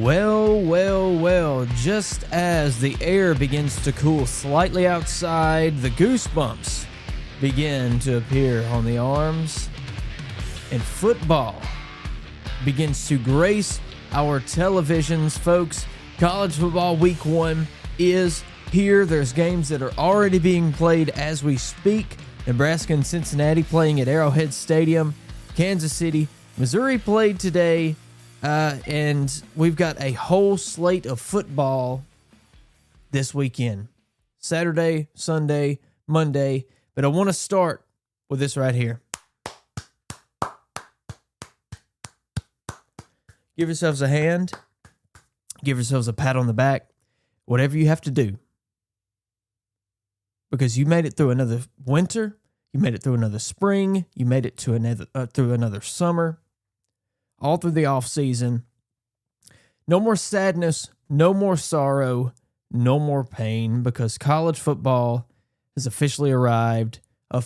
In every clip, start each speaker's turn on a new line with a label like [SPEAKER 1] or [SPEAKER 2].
[SPEAKER 1] Well, just as the air begins to cool slightly outside, the goosebumps begin to appear on the arms, and football begins to grace our televisions, folks. College football week 1 is here. There's games that are already being played as we speak. Nebraska and Cincinnati playing at Arrowhead Stadium. Kansas City, Missouri played today. And we've got a whole slate of football this weekend. Saturday, Sunday, Monday. But I want to start with this right here. Give yourselves a hand. Give yourselves a pat on the back. Whatever you have to do. Because you made it through another winter. You made it through another spring. You made it to through another summer. All through the off season. No more sadness, no more sorrow, no more pain, because college football has officially arrived for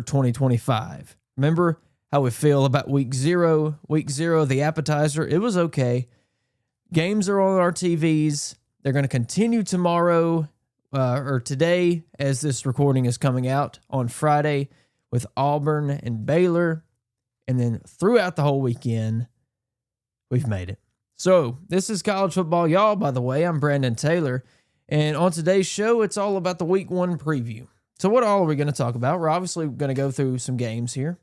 [SPEAKER 1] 2025. Remember how we feel about week zero, the appetizer? It was okay. Games are on our TVs. They're going to continue tomorrow or today as this recording is coming out on Friday with Auburn and Baylor. And then throughout the whole weekend, we've made it. So this is College Football Y'all, by the way. I'm Brandon Taylor. And on today's show, it's all about the week 1 preview. So what all are we going to talk about? We're obviously going to go through some games here.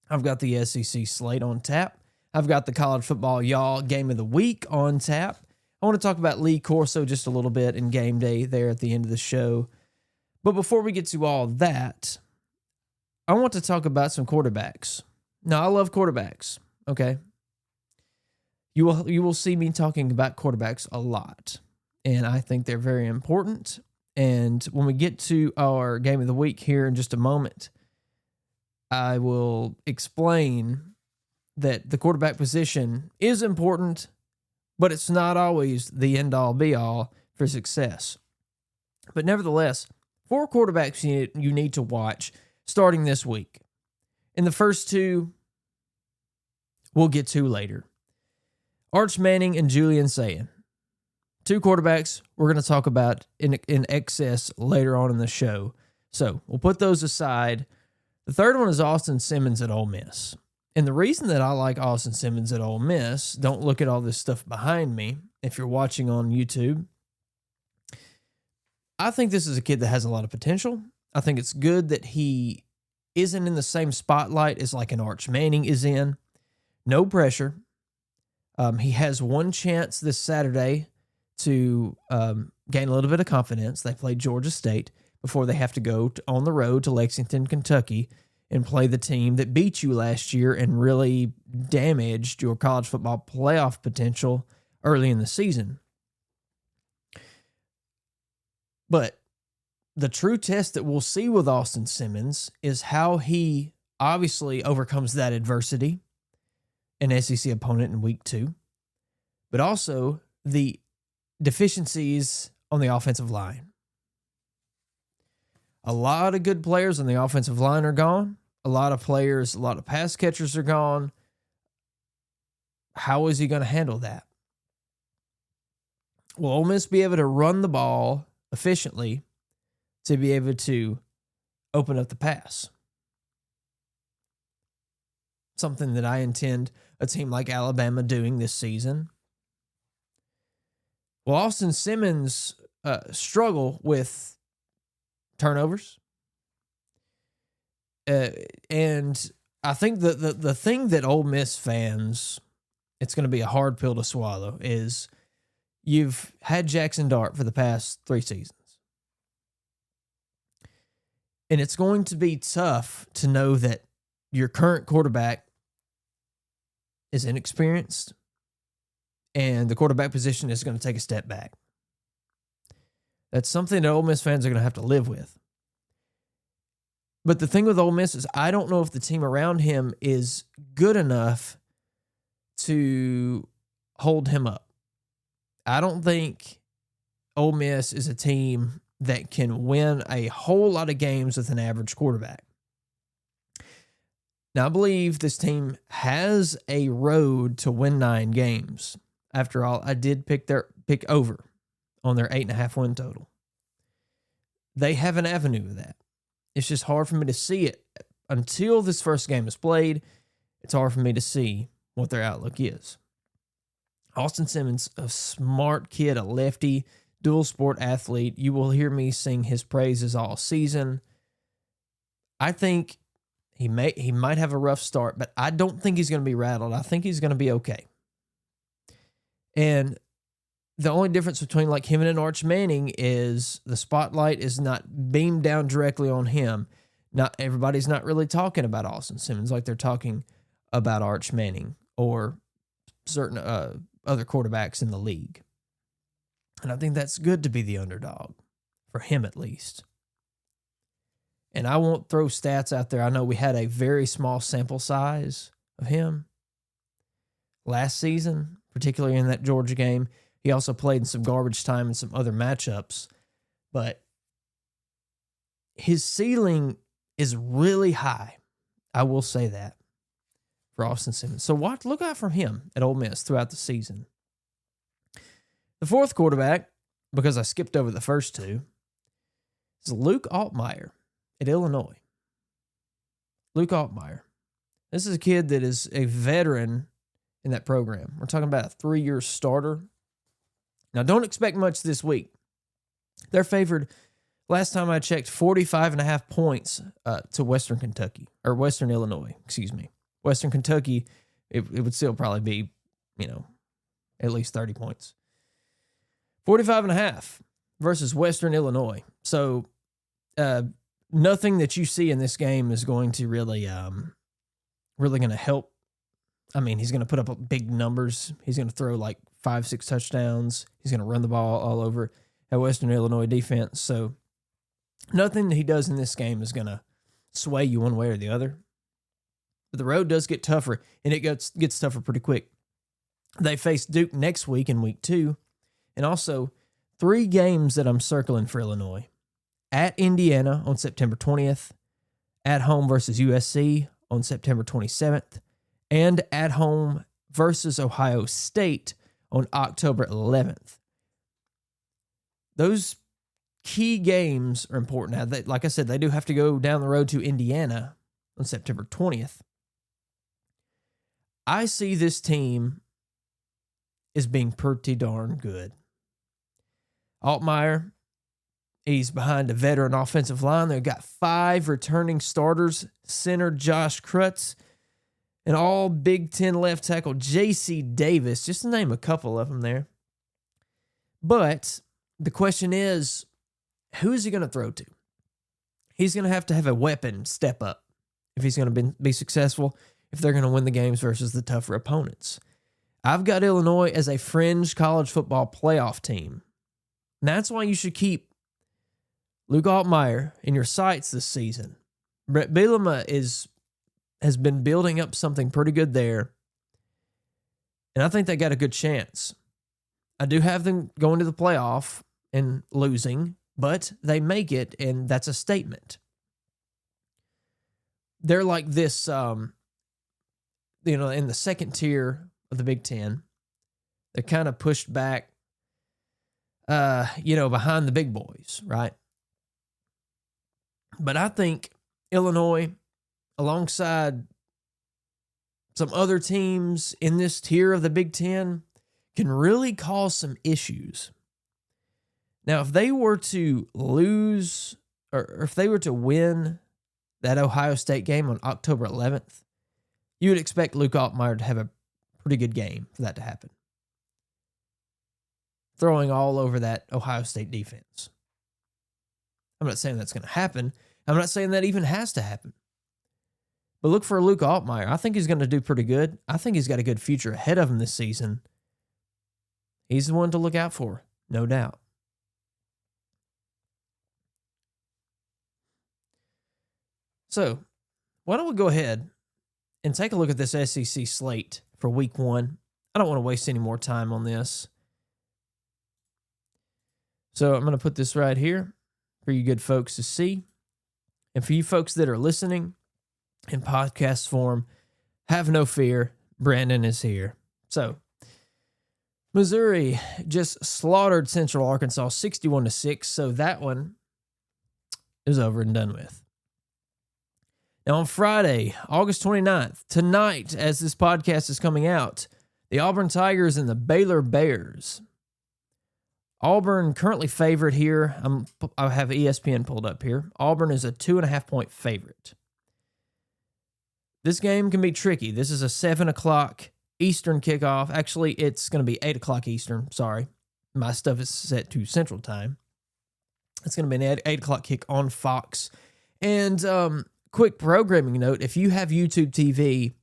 [SPEAKER 1] I've got the SEC slate on tap. I've got the College Football Y'all game of the week on tap. I want to talk about Lee Corso just a little bit and game day there at the end of the show. But before we get to all that, I want to talk about some quarterbacks. Now, I love quarterbacks, okay? You will see me talking about quarterbacks a lot, and I think they're very important. And when we get to our game of the week here in just a moment, I will explain that the quarterback position is important, but it's not always the end-all, be-all for success. But nevertheless, 4 quarterbacks you need to watch starting this week. In the first 2, we'll get to later. Arch Manning and Julian Sayin. 2 quarterbacks we're going to talk about in excess later on in the show. So we'll put those aside. The third one is Austin Simmons at Ole Miss. And the reason that I like Austin Simmons at Ole Miss, don't look at all this stuff behind me if you're watching on YouTube. I think this is a kid that has a lot of potential. I think it's good that he isn't in the same spotlight as like an Arch Manning is in. No pressure. He has one chance this Saturday to gain a little bit of confidence. They play Georgia State before they have to go on the road to Lexington, Kentucky, and play the team that beat you last year and really damaged your college football playoff potential early in the season. But the true test that we'll see with Austin Simmons is how he obviously overcomes that adversity, an SEC opponent in week 2, but also the deficiencies on the offensive line. A lot of good players on the offensive line are gone. A lot of pass catchers are gone. How is he going to handle that? Will Ole Miss be able to run the ball efficiently to be able to open up the pass? Something that I intend a team like Alabama doing this season. Will Austin Simmons struggle with turnovers? And I think the thing that Ole Miss fans, it's going to be a hard pill to swallow, is you've had Jackson Dart for the past 3 seasons. And it's going to be tough to know that your current quarterback is inexperienced and the quarterback position is going to take a step back. That's something that Ole Miss fans are going to have to live with. But the thing with Ole Miss is I don't know if the team around him is good enough to hold him up. I don't think Ole Miss is a team that can win a whole lot of games with an average quarterback. Now, I believe this team has a road to win 9 games. After all, I did pick over on their 8.5 win total. They have an avenue of that. It's just hard for me to see it until this first game is played. It's hard for me to see what their outlook is. Austin Simmons, a smart kid, a lefty, dual sport athlete. You will hear me sing his praises all season. I think he might have a rough start, but I don't think he's going to be rattled. I think he's going to be okay. And the only difference between like him and an Arch Manning is the spotlight is not beamed down directly on him. Not everybody's not really talking about Austin Simmons like they're talking about Arch Manning or certain other quarterbacks in the league. And I think that's good to be the underdog, for him at least. And I won't throw stats out there. I know we had a very small sample size of him last season, particularly in that Georgia game. He also played in some garbage time and some other matchups. But his ceiling is really high. I will say that for Austin Simmons. So look out for him at Ole Miss throughout the season. The fourth quarterback, because I skipped over the first two, is Luke Altmyer at Illinois. Luke Altmyer. This is a kid that is a veteran in that program. We're talking about a 3-year starter. Now, don't expect much this week. They're favored, last time I checked, 45.5 points to Western Illinois, excuse me. Western Kentucky, it would still probably be, at least 30 points. 45.5 versus Western Illinois. So, nothing that you see in this game is going to really going to help. I mean, he's going to put up big numbers. He's going to throw like 5-6 touchdowns. He's going to run the ball all over at Western Illinois defense. So nothing that he does in this game is going to sway you one way or the other. But the road does get tougher, and it gets tougher pretty quick. They face Duke next week in week 2, and also 3 games that I'm circling for Illinois. At Indiana on September 20th, at home versus USC on September 27th, and at home versus Ohio State on October 11th. Those key games are important. Now, like I said, they do have to go down the road to Indiana on September 20th. I see this team as being pretty darn good. Altmyer, he's behind a veteran offensive line. They've got 5 returning starters, center Josh Krutz, and all Big Ten left tackle J.C. Davis, just to name a couple of them there. But the question is, who is he going to throw to? He's going to have a weapon step up if he's going to be successful, if they're going to win the games versus the tougher opponents. I've got Illinois as a fringe college football playoff team. And that's why you should keep Luke Altmyer in your sights this season. Brett Bielema has been building up something pretty good there. And I think they got a good chance. I do have them going to the playoff and losing, but they make it, and that's a statement. They're like this, in the second tier of the Big Ten. They're kind of pushed back, behind the big boys, right? But I think Illinois, alongside some other teams in this tier of the Big Ten, can really cause some issues. Now, if they were to lose, or if they were to win that Ohio State game on October 11th, you would expect Luke Altmyer to have a pretty good game for that to happen. Throwing all over that Ohio State defense. I'm not saying that's going to happen. I'm not saying that even has to happen. But look for Luke Altmyer. I think he's going to do pretty good. I think he's got a good future ahead of him this season. He's the one to look out for, no doubt. So, why don't we go ahead and take a look at this SEC slate for week 1. I don't want to waste any more time on this. So, I'm going to put this right here for you good folks to see. And for you folks that are listening in podcast form, have no fear. Brandon is here. So, Missouri just slaughtered Central Arkansas 61-6, so that one is over and done with. Now on Friday, August 29th, tonight, as this podcast is coming out, the Auburn Tigers and the Baylor Bears. Auburn currently favored here. I have ESPN pulled up here. Auburn is a 2.5-point favorite. This game can be tricky. This is a 7 o'clock Eastern kickoff. Actually, it's going to be 8 o'clock Eastern. Sorry. My stuff is set to Central Time. It's going to be an 8 o'clock kick on Fox. And quick programming note, if you have YouTube TV,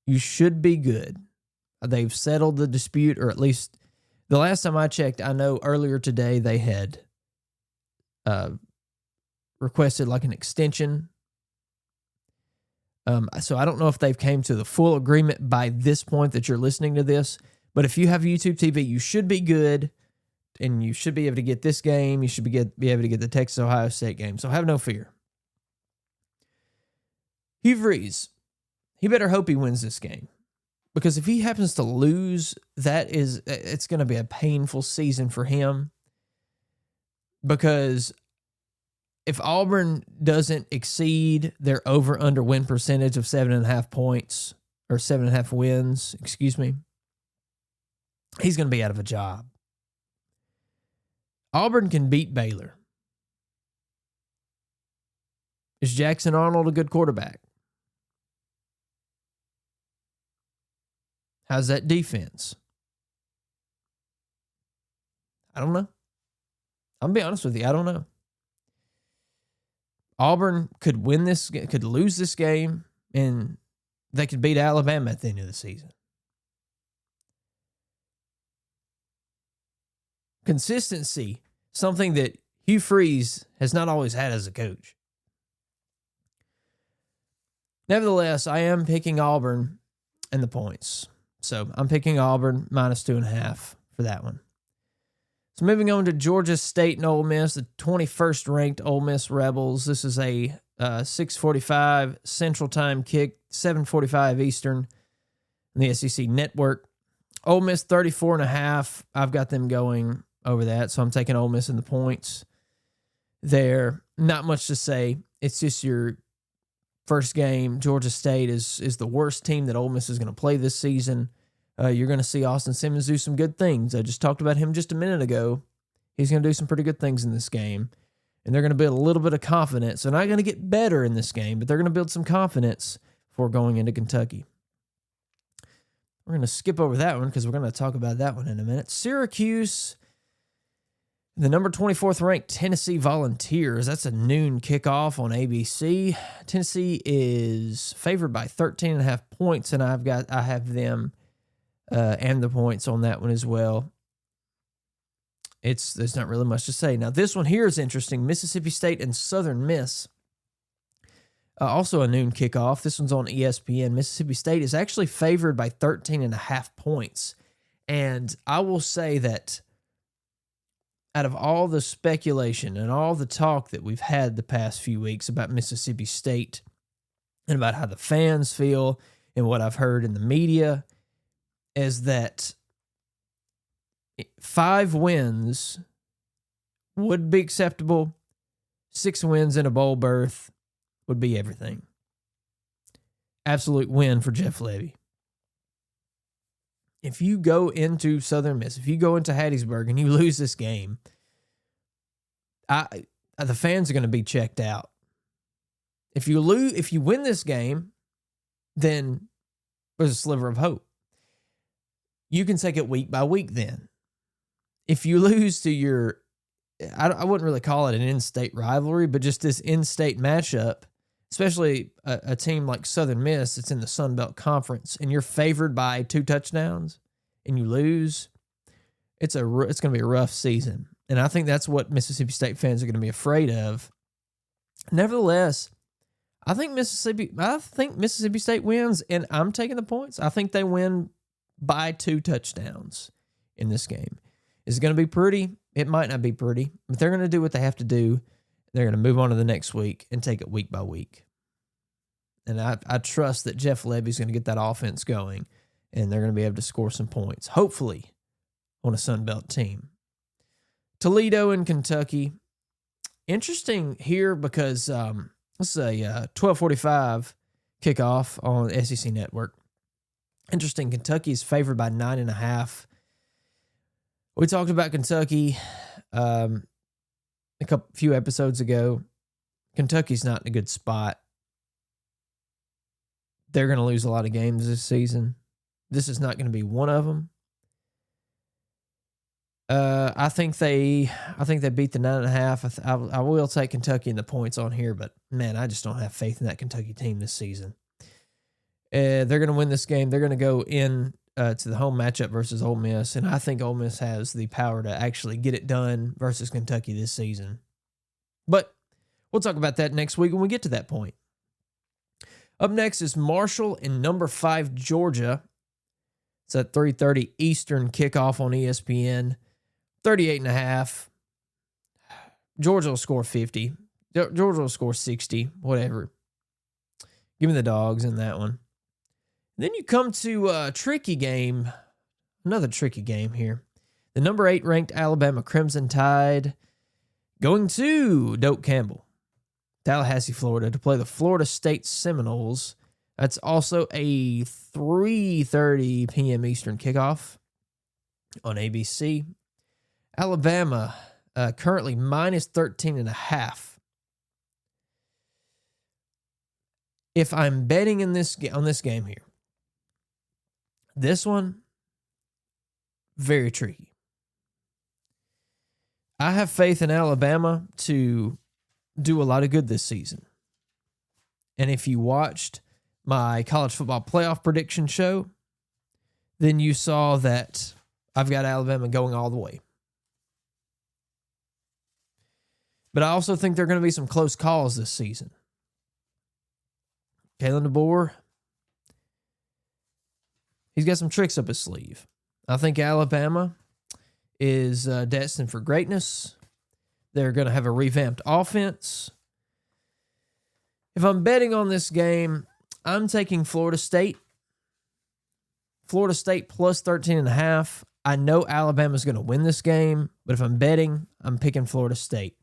[SPEAKER 1] you should be good. They've settled the dispute, or at least the last time I checked, I know earlier today they had requested like an extension. So I don't know if they've came to the full agreement by this point that you're listening to this, but if you have YouTube TV, you should be good, and you should be able to get this game. You should be able to get the Texas-Ohio State game, so have no fear. Hugh Freeze, he better hope he wins this game, because if he happens to lose, it's going to be a painful season for him, because if Auburn doesn't exceed their over-under win percentage of 7.5 points, or 7.5 wins, he's going to be out of a job. Auburn can beat Baylor. Is Jackson Arnold a good quarterback? How's that defense? I don't know. I'm going to be honest with you. I don't know. Auburn could lose this game, and they could beat Alabama at the end of the season. Consistency, something that Hugh Freeze has not always had as a coach. Nevertheless, I am picking Auburn and the points. So I'm picking Auburn minus 2.5 for that one. So moving on to Georgia State and Ole Miss, the 21st ranked Ole Miss Rebels. This is a 6:45 Central Time kick, 7:45 Eastern in the SEC Network. Ole Miss 34.5. I've got them going over that, so I'm taking Ole Miss in the points there. Not much to say. It's just your first game. Georgia State is the worst team that Ole Miss is going to play this season. You're going to see Austin Simmons do some good things. I just talked about him just a minute ago. He's going to do some pretty good things in this game, and they're going to build a little bit of confidence. They're not going to get better in this game, but they're going to build some confidence before going into Kentucky. We're going to skip over that one because we're going to talk about that one in a minute. Syracuse, the number 24th ranked Tennessee Volunteers. That's a noon kickoff on ABC. Tennessee is favored by 13.5 points, and I have them and the points on that one as well. There's not really much to say. Now, this one here is interesting. Mississippi State and Southern Miss. Also a noon kickoff. This one's on ESPN. Mississippi State is actually favored by 13.5 points. And I will say that out of all the speculation and all the talk that we've had the past few weeks about Mississippi State and about how the fans feel and what I've heard in the media, is that 5 wins would be acceptable. 6 wins in a bowl berth would be everything. Absolute win for Jeff Levy. If you go into Southern Miss, if you go into Hattiesburg and you lose this game, the fans are going to be checked out. If you win this game, then there's a sliver of hope. You can take it week by week then. If you lose to I wouldn't really call it an in-state rivalry, but just this in-state matchup, especially a team like Southern Miss that's in the Sun Belt Conference, and you're favored by 2 touchdowns, and you lose, it's going to be a rough season. And I think that's what Mississippi State fans are going to be afraid of. Nevertheless, I think Mississippi State wins, and I'm taking the points. I think they win by 2 touchdowns in this game. Is it going to be pretty? It might not be pretty, but they're going to do what they have to do. They're going to move on to the next week and take it week by week. And I trust that Jeff Levy's going to get that offense going, and they're going to be able to score some points. Hopefully, on a Sun Belt team. Toledo and Kentucky. Interesting here because this is a 12:45 kickoff on SEC Network. Interesting, Kentucky is favored by 9.5. We talked about Kentucky a few episodes ago. Kentucky's not in a good spot. They're going to lose a lot of games this season. This is not going to be one of them. I think they beat the 9.5. I will take Kentucky in the points on here, but man, I just don't have faith in that Kentucky team this season. They're going to win this game. They're going to go in to the home matchup versus Ole Miss, and I think Ole Miss has the power to actually get it done versus Kentucky this season. But we'll talk about that next week when we get to that point. Up next is Marshall and number 5 Georgia. It's at 3:30 Eastern kickoff on ESPN. 38.5. Georgia will score 50. Georgia will score 60, whatever. Give me the dogs in that one. Then you come to a tricky game. Another tricky game here. The number 8 ranked Alabama Crimson Tide going to Doak Campbell, Tallahassee, Florida, to play the Florida State Seminoles. That's also a 3:30 p.m. Eastern kickoff on ABC. Alabama currently minus 13.5. If I'm betting on this game here, this one, very tricky. I have faith in Alabama to do a lot of good this season. And if you watched my college football playoff prediction show, then you saw that I've got Alabama going all the way. But I also think there are going to be some close calls this season. Kalen DeBoer, he's got some tricks up his sleeve. I think Alabama is destined for greatness. They're going to have a revamped offense. If I'm betting on this game, I'm taking Florida State. Florida State plus 13.5. I know Alabama's going to win this game, but if I'm betting, I'm picking Florida State.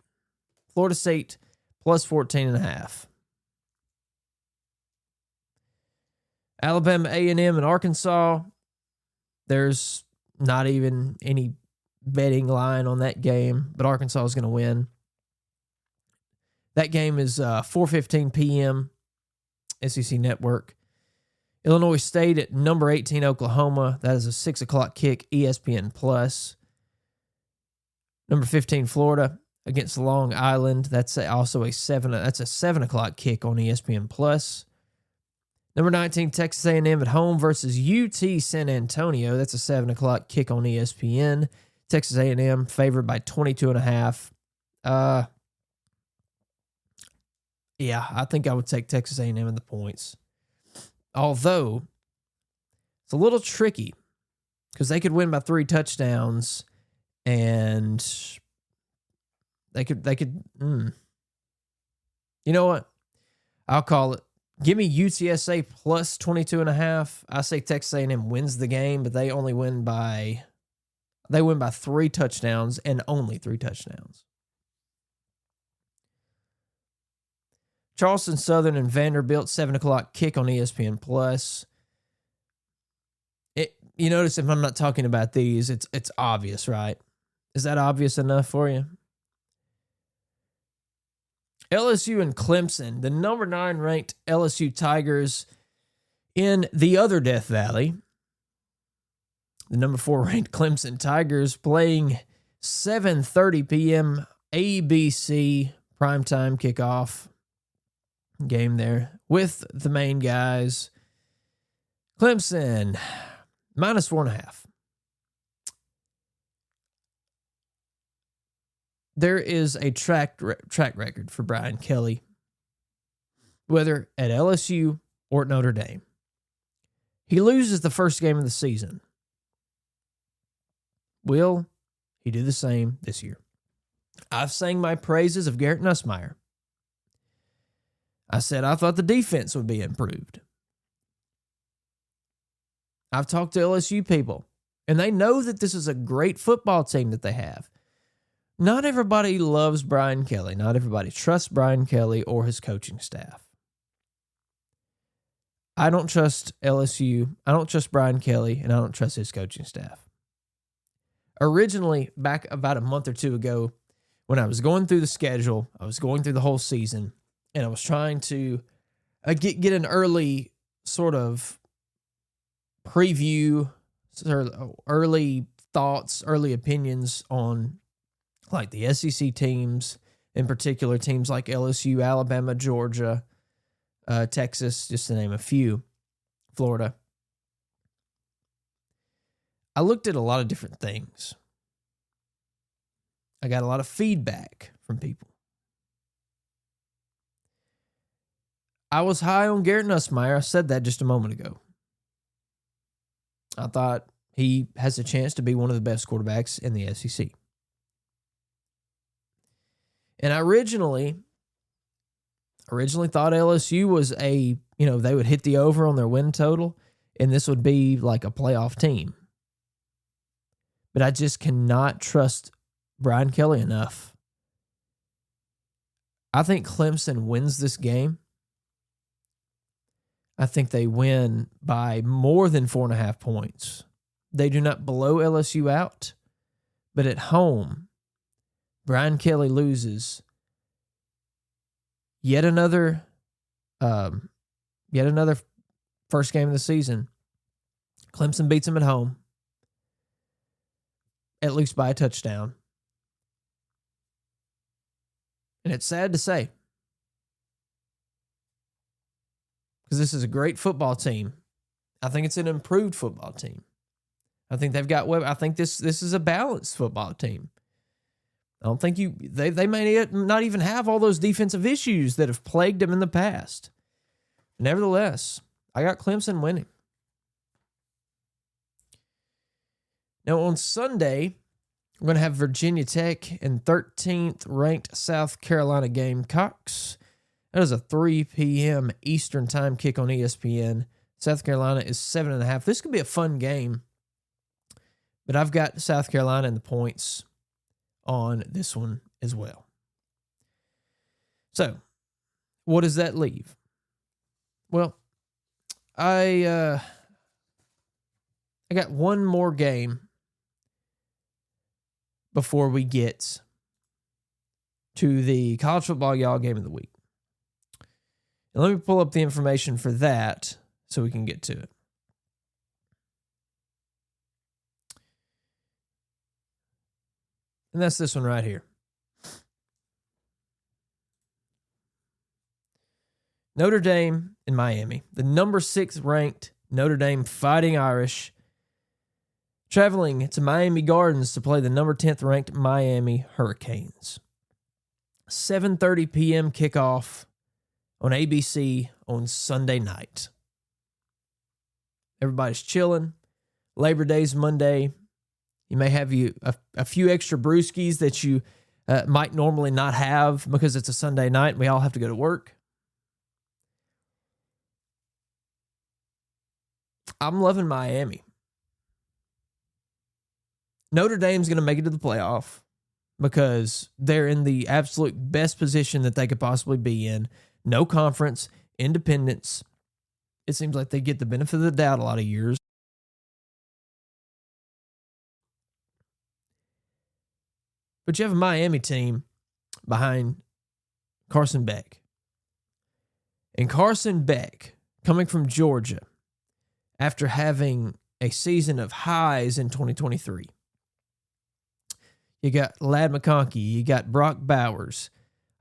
[SPEAKER 1] Florida State plus 14.5. Alabama A&M and Arkansas, there's not even any betting line on that game, but Arkansas is going to win. That game is 4:15 p.m. SEC Network. Illinois State at number 18 Oklahoma. That is a 6 o'clock kick, ESPN Plus. Number 15 Florida against Long Island. That's also a 7 o'clock kick on ESPN Plus. Number 19 Texas A&M at home versus UT San Antonio. That's a 7 o'clock kick on ESPN. Texas A&M favored by 22.5. Yeah, I think I would take Texas A&M in the points. Although, it's a little tricky because they could win by 3 touchdowns and they could. You know what? I'll call it. Give me UTSA plus 22.5. I say Texas A&M wins the game, but they win by 3 touchdowns and only 3 touchdowns. Charleston Southern and Vanderbilt, 7 o'clock kick on ESPN Plus. You notice if I'm not talking about these, it's obvious, right? Is that obvious enough for you? LSU and Clemson, the number 9 ranked LSU Tigers in the other Death Valley. The number 4 ranked Clemson Tigers playing 7:30 p.m. ABC primetime kickoff game there with the main guys. Clemson minus 4.5. There is a track record for Brian Kelly, whether at LSU or at Notre Dame. He loses the first game of the season. Will he do the same this year? I've sang my praises of Garrett Nussmeier. I said I thought the defense would be improved. I've talked to LSU people. And they know that this is a great football team that they have. Not everybody loves Brian Kelly. Not everybody trusts Brian Kelly or his coaching staff. I don't trust LSU. I don't trust Brian Kelly, and I don't trust his coaching staff. Originally, back about a month or two ago, when I was going through the schedule, I was going through the whole season, and I was trying to get an early sort of preview, sort of early thoughts, early opinions on like the SEC teams, in particular teams like LSU, Alabama, Georgia, Texas, just to name a few, Florida. I looked at a lot of different things. I got a lot of feedback from people. I was high on Garrett Nussmeier. I said that just a moment ago. I thought he has a chance to be one of the best quarterbacks in the SEC. And I originally thought LSU was they would hit the over on their win total, and this would be like a playoff team. But I just cannot trust Brian Kelly enough. I think Clemson wins this game. I think they win by more than 4.5 points. They do not blow LSU out, but at home, Brian Kelly loses yet another first game of the season. Clemson beats him at home, at least by a touchdown. And it's sad to say, because this is a great football team. I think it's an improved football team. I think they've got I think this is a balanced football team. I don't think they may not even have all those defensive issues that have plagued them in the past. Nevertheless, I got Clemson winning. Now on Sunday, we're going to have Virginia Tech and 13th ranked South Carolina Gamecocks. That is a 3 p.m. Eastern time kick on ESPN. South Carolina is 7.5. This could be a fun game, but I've got South Carolina in the points on this one as well. So, what does that leave? Well, I got one more game before we get to the college football y'all game of the week. And let me pull up the information for that so we can get to it. And that's this one right here. Notre Dame and Miami. The number 6 ranked Notre Dame Fighting Irish traveling to Miami Gardens to play the number 10th ranked Miami Hurricanes. 7:30 p.m. kickoff on ABC on Sunday night. Everybody's chilling. Labor Day's Monday. You may have a few extra brewskis that you might normally not have because it's a Sunday night and we all have to go to work. I'm loving Miami. Notre Dame's going to make it to the playoff because they're in the absolute best position that they could possibly be in. No conference, independence. It seems like they get the benefit of the doubt a lot of years. But you have a Miami team behind Carson Beck. And Carson Beck, coming from Georgia, after having a season of highs in 2023. You got Ladd McConkey, you got Brock Bowers,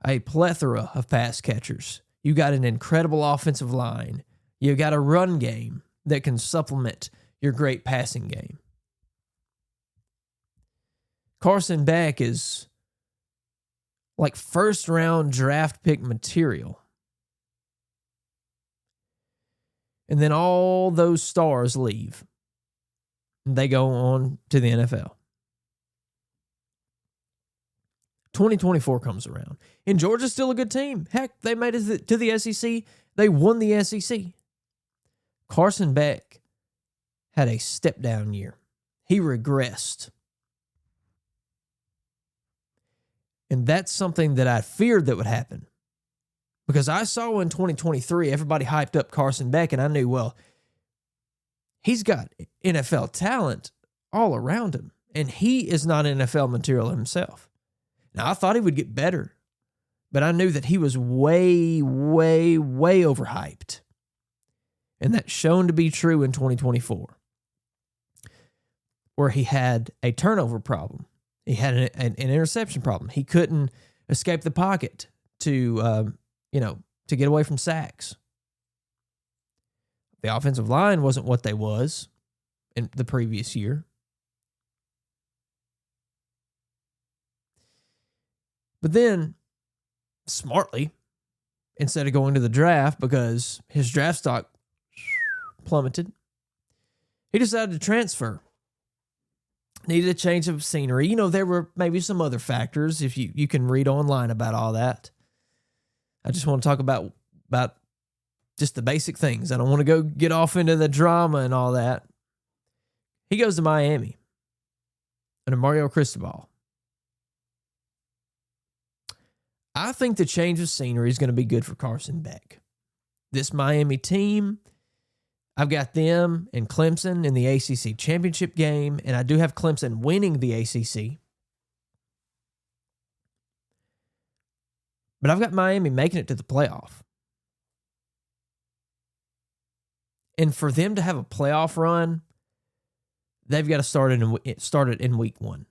[SPEAKER 1] a plethora of pass catchers. You got an incredible offensive line. You got a run game that can supplement your great passing game. Carson Beck is like first-round draft pick material. And then all those stars leave. And they go on to the NFL. 2024 comes around. And Georgia's still a good team. Heck, they made it to the SEC. They won the SEC. Carson Beck had a step-down year. he regressed. And that's something that I feared that would happen. Because I saw in 2023, everybody hyped up Carson Beck, and I knew, well, he's got NFL talent all around him, and he is not NFL material himself. Now, I thought he would get better, but I knew that he was way, way, way overhyped. And that's shown to be true in 2024, where he had a turnover problem. He had an interception problem. He couldn't escape the pocket to get away from sacks. The offensive line wasn't what they was in the previous year. But then, smartly, instead of going to the draft because his draft stock plummeted, he decided to transfer. Needed a change of scenery. You know, there were maybe some other factors if you can read online about all that. I just want to talk about just the basic things. I don't want to go get off into the drama and all that. He goes to Miami under Mario Cristobal. I think the change of scenery is going to be good for Carson Beck. This Miami team, I've got them and Clemson in the ACC championship game, and I do have Clemson winning the ACC. But I've got Miami making it to the playoff. And for them to have a playoff run, they've got to start it in week 1.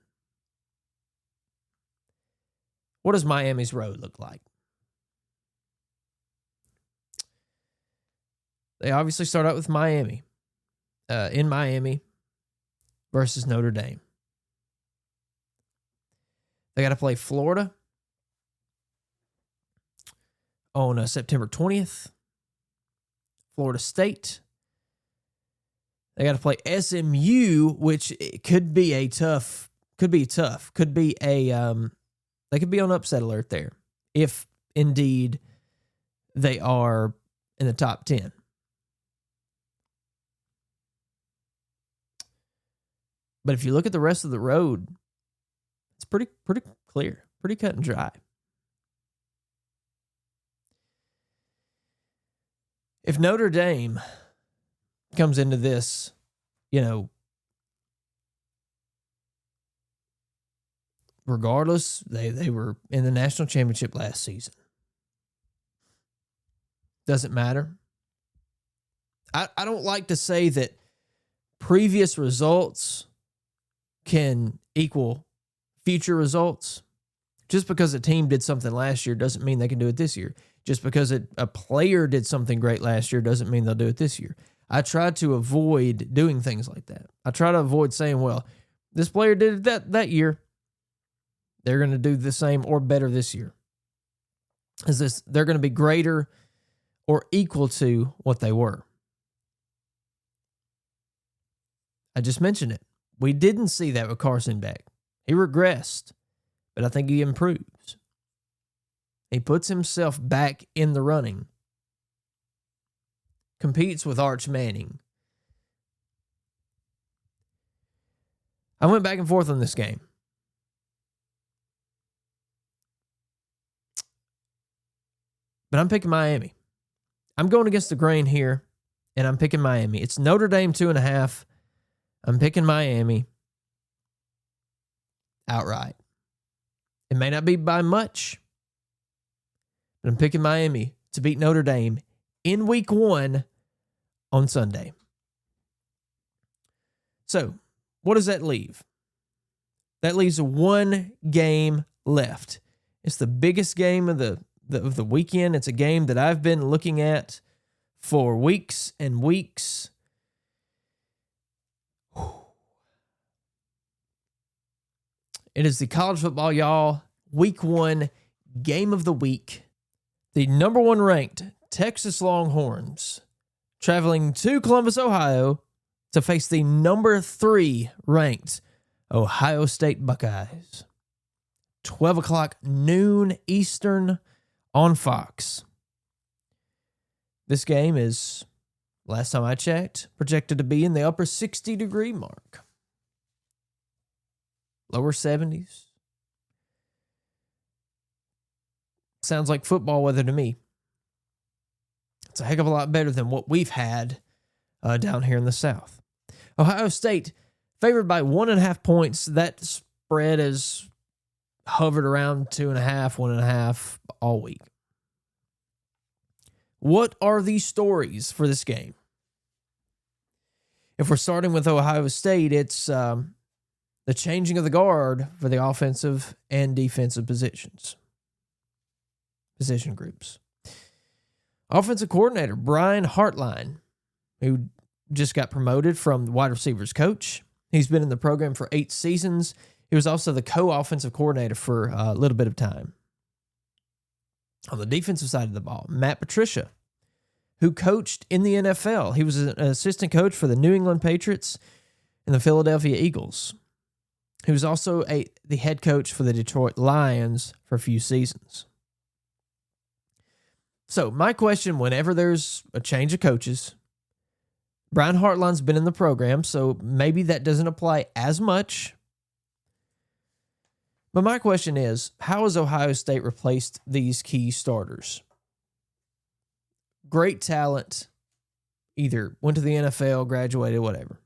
[SPEAKER 1] What does Miami's road look like? They obviously start out with Miami, in Miami versus Notre Dame. They got to play Florida on September 20th. Florida State. They got to play SMU, which could be tough. They could be on upset alert there if indeed they are in the top 10. But if you look at the rest of the road, it's pretty clear, pretty cut and dry. If Notre Dame comes into this, regardless, they were in the national championship last season. Doesn't matter. I don't like to say that previous results can equal future results. Just because a team did something last year doesn't mean they can do it this year. Just because a player did something great last year doesn't mean they'll do it this year. I try to avoid doing things like that. I try to avoid saying, well, this player did it that year. They're going to do the same or better this year. They're going to be greater or equal to what they were. I just mentioned it. We didn't see that with Carson Beck. He regressed, but I think he improves. He puts himself back in the running. Competes with Arch Manning. I went back and forth on this game. But I'm picking Miami. I'm going against the grain here, and I'm picking Miami. It's Notre Dame 2.5. I'm picking Miami outright. It may not be by much, but I'm picking Miami to beat Notre Dame in week 1 on Sunday. So, what does that leave? That leaves 1 game left. It's the biggest game of the weekend. It's a game that I've been looking at for weeks and weeks. It is the college football, y'all, week 1 game of the week. The number 1 ranked Texas Longhorns traveling to Columbus, Ohio to face the number 3 ranked Ohio State Buckeyes. 12 o'clock noon Eastern on Fox. This game is, last time I checked, projected to be in the upper 60-degree mark. lower 70s. Sounds like football weather to me. It's a heck of a lot better than what we've had down here in the South. Ohio State favored by 1.5 points. That spread has hovered around 2.5, 1.5 all week. What are the stories for this game? If we're starting with Ohio State, it's the changing of the guard for the offensive and defensive position groups. Offensive coordinator Brian Hartline, who just got promoted from the wide receivers coach. He's been in the program for 8 seasons. He was also the co-offensive coordinator for a little bit of time. On the defensive side of the ball, Matt Patricia, who coached in the NFL. He was an assistant coach for the New England Patriots and the Philadelphia Eagles. He was also the head coach for the Detroit Lions for a few seasons. So my question, whenever there's a change of coaches, Brian Hartline's been in the program, so maybe that doesn't apply as much. But my question is, how has Ohio State replaced these key starters? Great talent, either went to the NFL, graduated, whatever.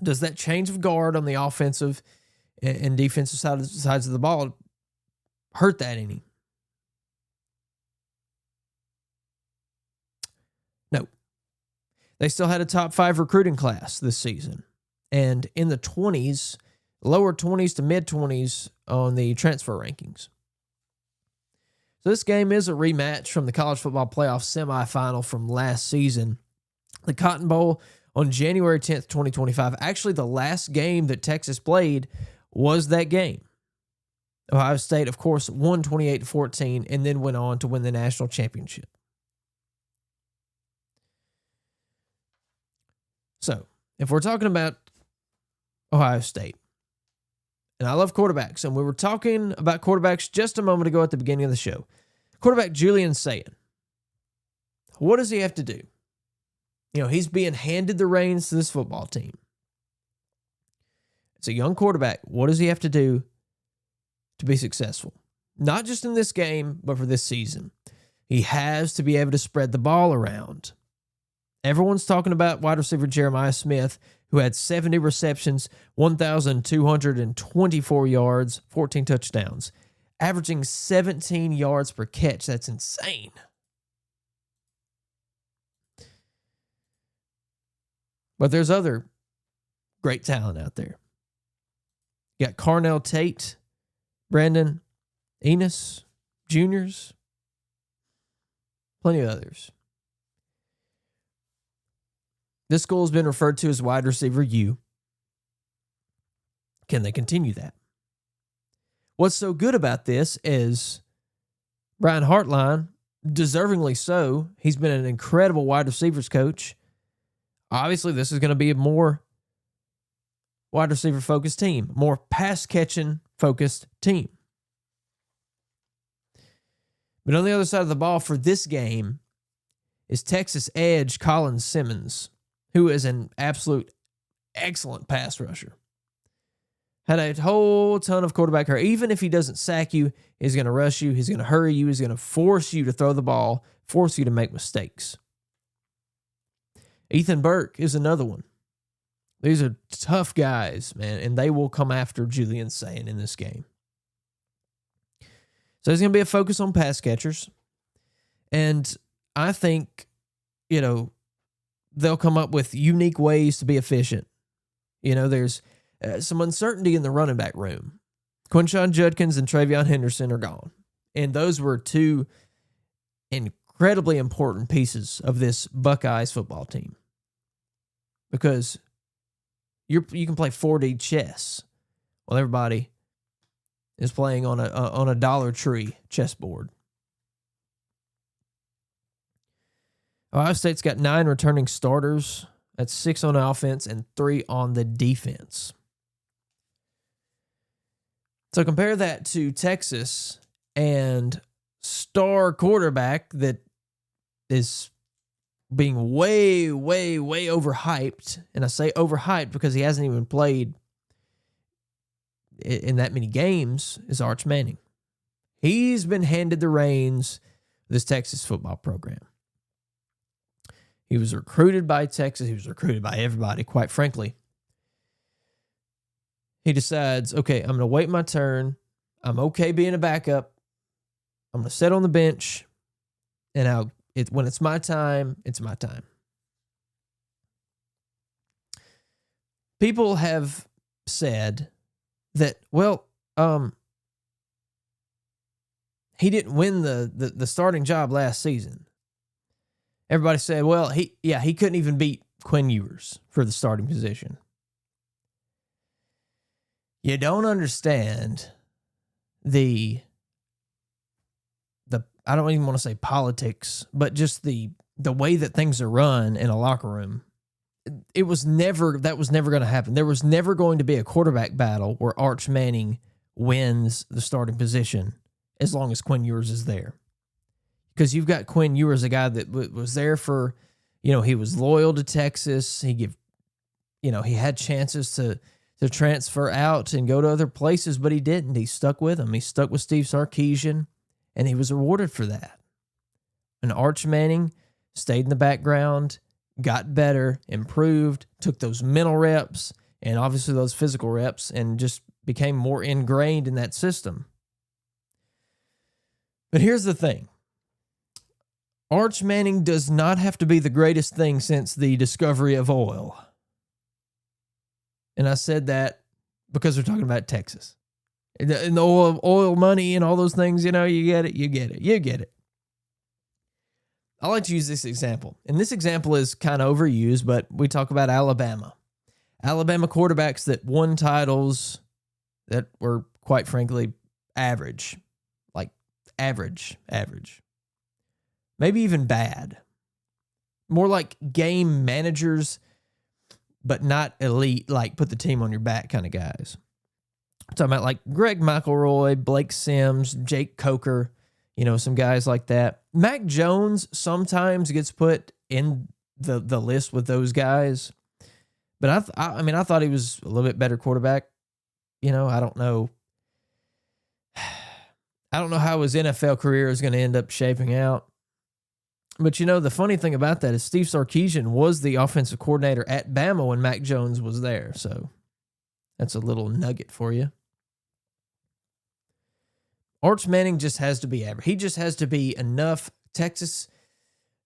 [SPEAKER 1] Does that change of guard on the offensive and defensive sides of the ball hurt that any? No. They still had a top 5 recruiting class this season. And in the 20s, lower 20s to mid 20s on the transfer rankings. So this game is a rematch from the college football playoff semifinal from last season. The Cotton Bowl on January 10th, 2025. Actually, the last game that Texas played was that game. Ohio State, of course, won 28-14 and then went on to win the national championship. So, if we're talking about Ohio State, and I love quarterbacks, and we were talking about quarterbacks just a moment ago at the beginning of the show. Quarterback Julian Sayin. What does he have to do? You know, he's being handed the reins to this football team. It's a young quarterback. What does he have to do to be successful? Not just in this game, but for this season. He has to be able to spread the ball around. Everyone's talking about wide receiver Jeremiah Smith, who had 70 receptions, 1,224 yards, 14 touchdowns, averaging 17 yards per catch. That's insane. But there's other great talent out there. You got Carnell Tate, Brandon Enos, juniors, plenty of others. This school has been referred to as wide receiver U. Can they continue that? What's so good about this is Brian Hartline, deservingly so, he's been an incredible wide receivers coach. Obviously, this is going to be a more wide receiver focused team, more pass catching focused team. But on the other side of the ball for this game is Texas edge Colin Simmons, who is an absolute excellent pass rusher. Had a whole ton of quarterback hurry. Even if he doesn't sack you, he's going to rush you, he's going to hurry you, he's going to force you to throw the ball, force you to make mistakes. Ethan Burke is another one. These are tough guys, man, and they will come after Julian Sayin in this game. So there's going to be a focus on pass catchers. And I think, they'll come up with unique ways to be efficient. There's some uncertainty in the running back room. Quinshon Judkins and Travion Henderson are gone. And those were two incredibly important pieces of this Buckeyes football team. Because you can play 4D chess while everybody is playing on a Dollar Tree chessboard. Ohio State's got 9 returning starters. That's 6 on offense and 3 on the defense. So compare that to Texas and star quarterback that is being way, way, way overhyped. And I say overhyped because he hasn't even played in that many games is Arch Manning. He's been handed the reins of this Texas football program. He was recruited by Texas. He was recruited by everybody, quite frankly. He decides, okay, I'm going to wait my turn. I'm okay being a backup. I'm going to sit on the bench. And when it's my time, it's my time. People have said that, well, he didn't win the starting job last season. Everybody said, well, he couldn't even beat Quinn Ewers for the starting position. You don't understand the I don't even want to say politics, but just the way that things are run in a locker room. That was never going to happen. There was never going to be a quarterback battle where Arch Manning wins the starting position as long as Quinn Ewers is there. Because you've got Quinn Ewers, a guy that was there for, he was loyal to Texas. He had chances to transfer out and go to other places, but he didn't. He stuck with him. He stuck with Steve Sarkisian, and he was rewarded for that. And Arch Manning stayed in the background, got better, improved, took those mental reps and obviously those physical reps and just became more ingrained in that system. But here's the thing. Arch Manning does not have to be the greatest thing since the discovery of oil. And I said that because we're talking about Texas. And the oil money and all those things, you get it. I like to use this example. And this example is kind of overused, but we talk about Alabama. Alabama quarterbacks that won titles that were, quite frankly, average. Like average. Maybe even bad. More like game managers, but not elite, like put the team on your back kind of guys. I'm talking about like Greg McElroy, Blake Sims, Jake Coker, some guys like that. Mac Jones sometimes gets put in the list with those guys. But I thought he was a little bit better quarterback. I don't know. I don't know how his NFL career is going to end up shaping out. But, the funny thing about that is Steve Sarkisian was the offensive coordinator at Bama when Mac Jones was there. So that's a little nugget for you. Arch Manning just has to be average. He just has to be enough Texas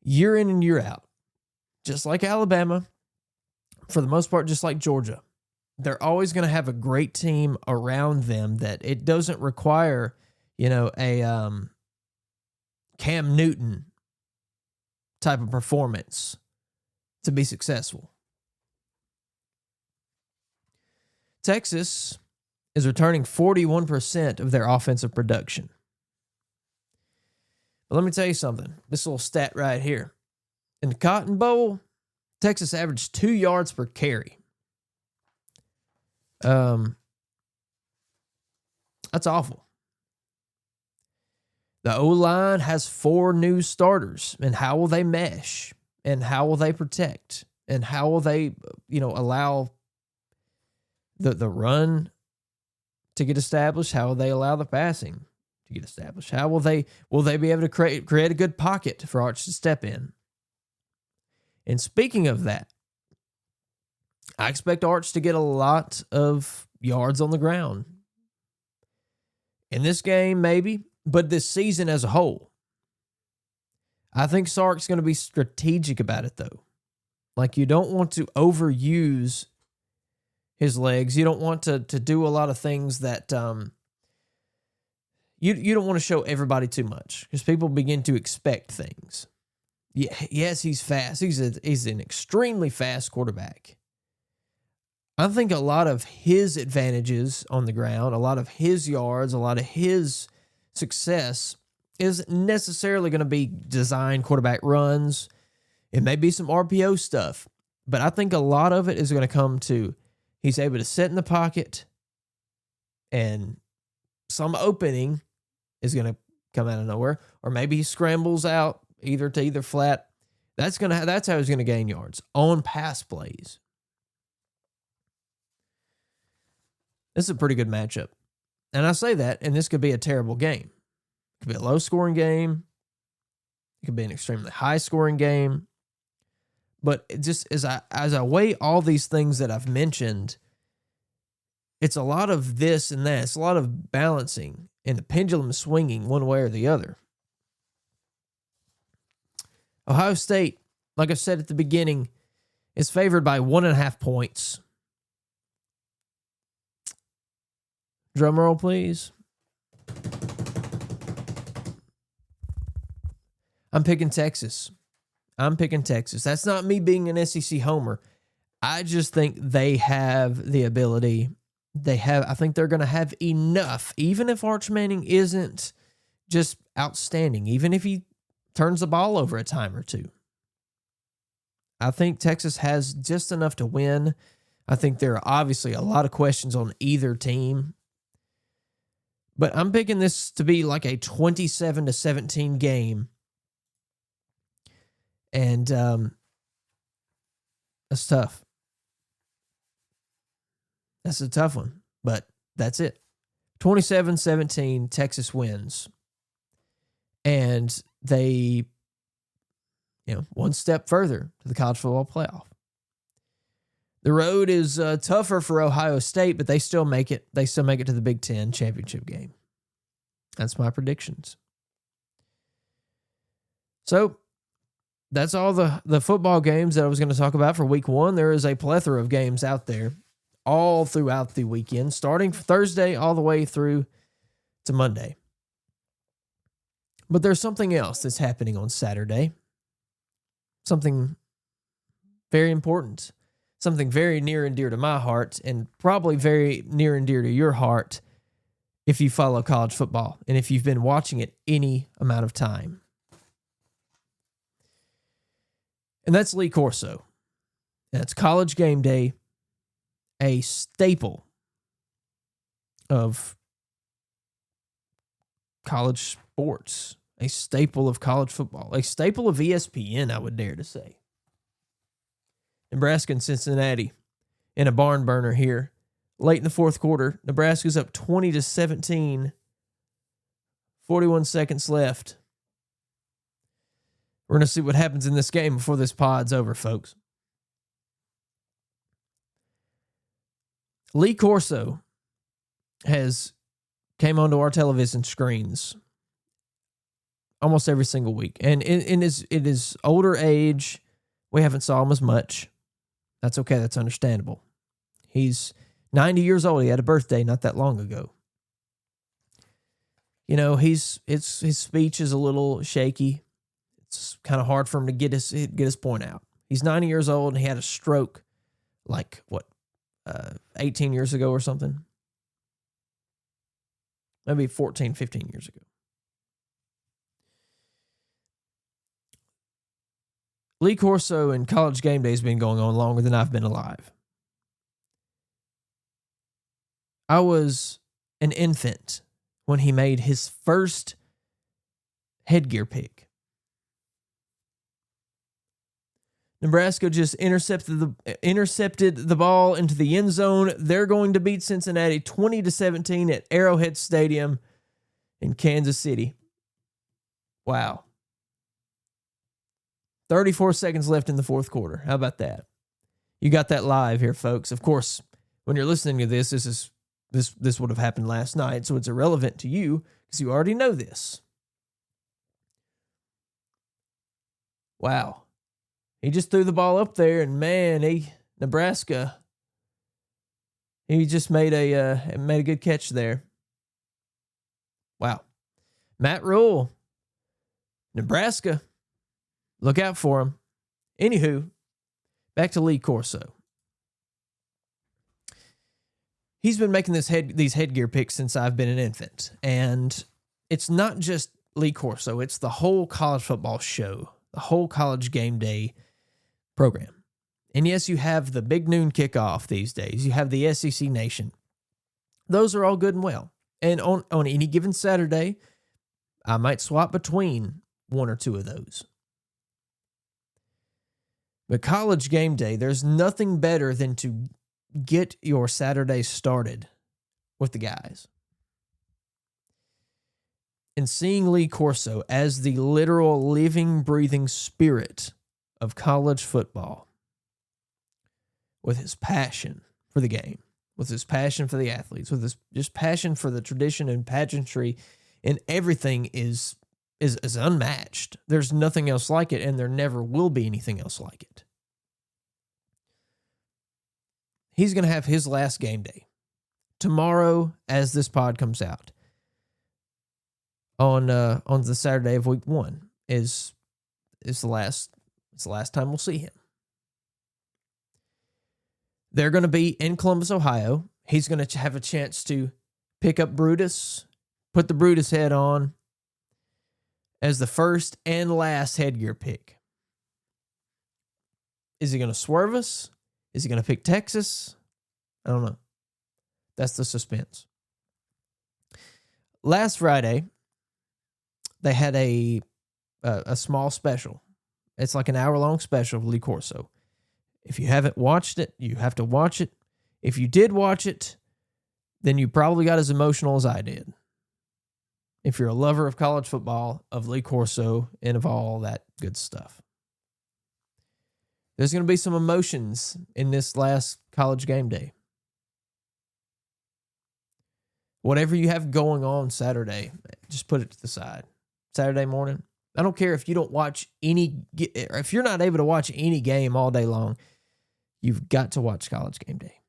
[SPEAKER 1] year in and year out. Just like Alabama, for the most part, just like Georgia. They're always going to have a great team around them that it doesn't require, a Cam Newton type of performance to be successful. Texas is returning 41% of their offensive production. But let me tell you something. This little stat right here. In the Cotton Bowl, Texas averaged 2 yards per carry. That's awful. The O-line has 4 new starters, and how will they mesh? And how will they protect? And how will they, allow the run to get established? How will they allow the passing to get established? How will they be able to create a good pocket for Arch to step in? And speaking of that, I expect Arch to get a lot of yards on the ground. In this game, maybe, but this season as a whole. I think Sark's going to be strategic about it, though. Like, you don't want to overuse his legs. You don't want to do a lot of things that you don't want to show everybody too much because people begin to expect things. Yes, he's fast. He's an extremely fast quarterback. I think a lot of his advantages on the ground, a lot of his yards, a lot of his success isn't necessarily going to be design quarterback runs. It may be some RPO stuff, but I think a lot of it is going to come to he's able to sit in the pocket and some opening is going to come out of nowhere, or maybe he scrambles out either to either flat. That's how he's going to gain yards on pass plays. This is a pretty good matchup. And I say that, and this could be a terrible game. It could be a low-scoring game. It could be an extremely high-scoring game. But it just as I weigh all these things that I've mentioned, it's a lot of this and that. It's a lot of balancing and the pendulum swinging one way or the other. Ohio State, like I said at the beginning, is favored by 1.5 points. Drum roll, please. I'm picking Texas. That's not me being an SEC homer. I just think they have the ability. I think they're going to have enough, even if Arch Manning isn't just outstanding, even if he turns the ball over a time or two. I think Texas has just enough to win. I think there are obviously a lot of questions on either team. But I'm picking this to be like a 27-17 game. And that's tough. That's a tough one, but that's it. 27-17, Texas wins. And they, one step further to the college football playoff. The road is tougher for Ohio State, but they still make it. They still make it to the Big Ten championship game. That's my predictions. So that's all the football games that I was going to talk about for week one. There is a plethora of games out there all throughout the weekend, starting Thursday all the way through to Monday. But there's something else that's happening on Saturday. Something very important. Something very near and dear to my heart, and probably very near and dear to your heart if you follow college football and if you've been watching it any amount of time. And that's Lee Corso. That's College Game Day, a staple of college sports, a staple of college football, a staple of ESPN, I would dare to say. Nebraska and Cincinnati in a barn burner here. Late in the fourth quarter, Nebraska's up 20-17. 41 seconds left. We're going to see what happens in this game before this pod's over, folks. Lee Corso came onto our television screens almost every single week. And in his older age, we haven't saw him as much. That's okay. That's understandable. He's 90 years old. He had a birthday not that long ago. His speech is a little shaky. It's kind of hard for him to get his point out. He's 90 years old and he had a stroke 18 years ago or something. Maybe 14, 15 years ago. Lee Corso and College Game Day has been going on longer than I've been alive. I was an infant when he made his first headgear pick. Nebraska just intercepted the ball into the end zone. They're going to beat Cincinnati 20-17 at Arrowhead Stadium in Kansas City. Wow. 34 seconds left in the fourth quarter. How about that? You got that live here, folks. Of course, when you're listening to this would have happened last night, so it's irrelevant to you because you already know this. Wow. He just threw the ball up there, and man, Nebraska, he just made a good catch there. Wow. Matt Rule, Nebraska. Look out for him. Anywho, back to Lee Corso. He's been making these headgear picks since I've been an infant. And it's not just Lee Corso. It's the whole college football show, the whole College Game Day program. And yes, you have the big noon kickoff these days. You have the SEC Nation. Those are all good and well. And on any given Saturday, I might swap between one or two of those. But College Game Day, there's nothing better than to get your Saturday started with the guys. And seeing Lee Corso as the literal living, breathing spirit of college football, with his passion for the game, with his passion for the athletes, with his just passion for the tradition and pageantry and everything is unmatched. There's nothing else like it, and there never will be anything else like it. He's going to have his last game day tomorrow as this pod comes out. On the Saturday of week 1 is the last time we'll see him. They're going to be in Columbus, Ohio. He's going to have a chance to pick up Brutus, put the Brutus head on as the first and last headgear pick. Is he going to swerve us? Is he going to pick Texas? I don't know. That's the suspense. Last Friday, they had a small special. It's like an hour-long special of Lee Corso. If you haven't watched it, you have to watch it. If you did watch it, then you probably got as emotional as I did. If you're a lover of college football, of Lee Corso, and of all that good stuff. There's going to be some emotions in this last college game day. Whatever you have going on Saturday, just put it to the side. Saturday morning, I don't care if you don't watch if you're not able to watch any game all day long, you've got to watch college game day.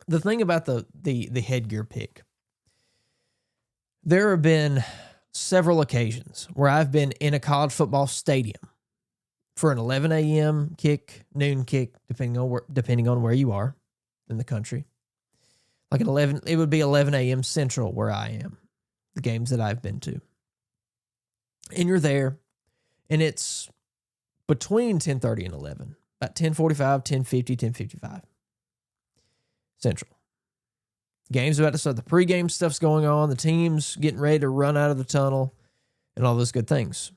[SPEAKER 1] The thing about the headgear pick, there have been several occasions where I've been in a college football stadium for an 11 a.m. kick, noon kick, depending on where you are in the country. Like it would be 11 a.m. Central where I am, the games that I've been to. And you're there, and it's between 10:30 and 11, about 10:45, 10:50, 10:55 Central. Game's about to start. The pregame stuff's going on. The team's getting ready to run out of the tunnel and all those good things.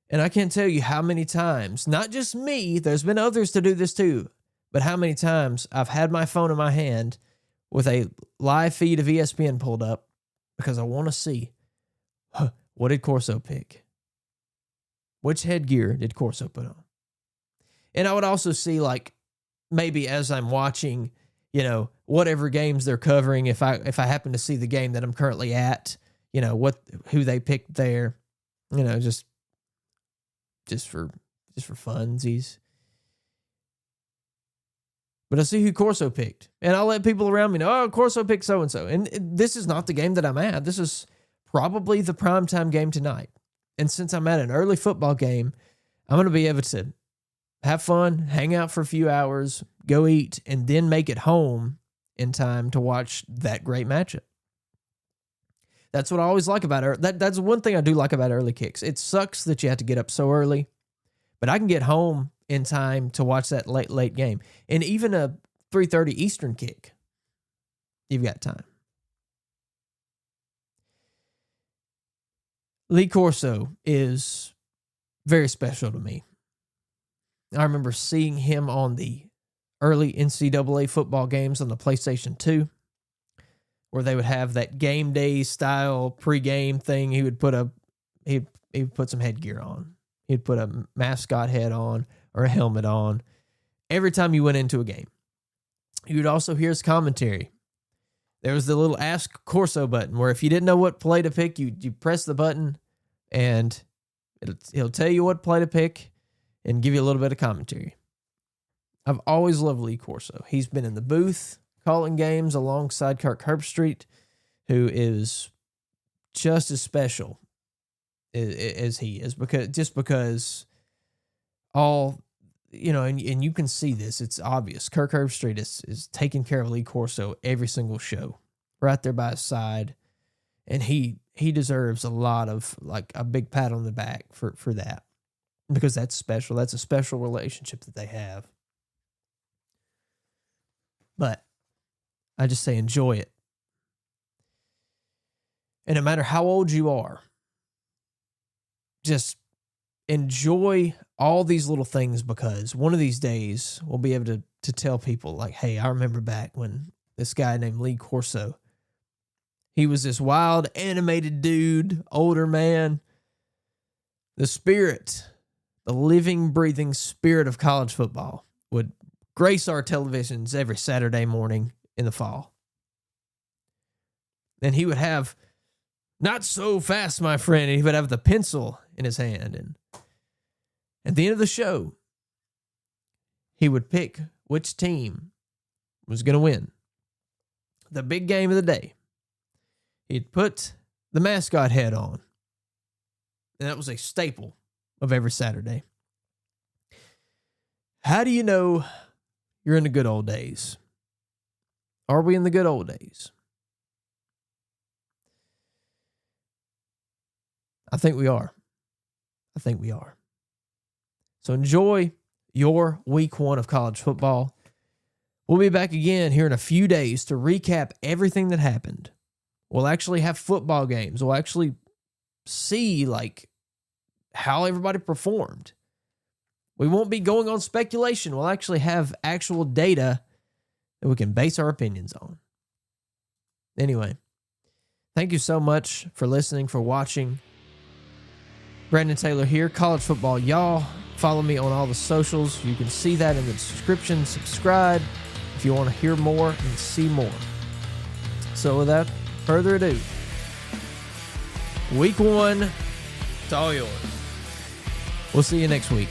[SPEAKER 1] And I can't tell you how many times, not just me, there's been others to do this too, but how many times I've had my phone in my hand with a live feed of ESPN pulled up because I want to see, what did Corso pick? Which headgear did Corso put on? And I would also see, like, maybe as I'm watching, whatever games they're covering, if I happen to see the game that I'm currently at, who they picked there, just for funsies. But I see who Corso picked, and I'll let people around me know, Corso picked so-and-so. And this is not the game that I'm at. This is probably the primetime game tonight. And since I'm at an early football game, I'm going to be able to have fun, hang out for a few hours, go eat, and then make it home in time to watch that great matchup. That's what I always like about it. That's one thing I do like about early kicks. It sucks that you have to get up so early, but I can get home in time to watch that late game. And even a 3:30 Eastern kick, you've got time. Lee Corso is very special to me. I remember seeing him on the early NCAA football games on the PlayStation 2, where they would have that game day style pregame thing. He would put some headgear on. He'd put a mascot head on or a helmet on every time you went into a game. You would also hear his commentary. There was the little Ask Corso button where if you didn't know what play to pick, you press the button and he'll tell you what play to pick and give you a little bit of commentary. I've always loved Lee Corso. He's been in the booth calling games alongside Kirk Herbstreit, who is just as special as he is, because all, and you can see this, it's obvious. Kirk Herbstreit is taking care of Lee Corso every single show, right there by his side, and he deserves a lot of, like, a big pat on the back for that, because that's special. That's a special relationship that they have. But I just say enjoy it. And no matter how old you are, just enjoy all these little things, because one of these days we'll be able to tell people like, hey, I remember back when this guy named Lee Corso, he was this wild, animated dude, older man. The spirit, the living, breathing spirit of college football would grace our televisions every Saturday morning in the fall. And he would have, not so fast, my friend, and he would have the pencil in his hand. And at the end of the show, he would pick which team was going to win the big game of the day. He'd put the mascot head on. And that was a staple of every Saturday. How do you know you're in the good old days? Are we in the good old days? I think we are. I think we are. So enjoy your week 1 of college football. We'll be back again here in a few days to recap everything that happened. We'll actually have football games. We'll actually see like how everybody performed. We won't be going on speculation. We'll actually have actual data that we can base our opinions on. Anyway, thank you so much for listening, for watching. Brandon Taylor here, College Football Y'all. Follow me on all the socials. You can see that in the description. Subscribe if you want to hear more and see more. So without further ado, week 1, it's all yours. We'll see you next week.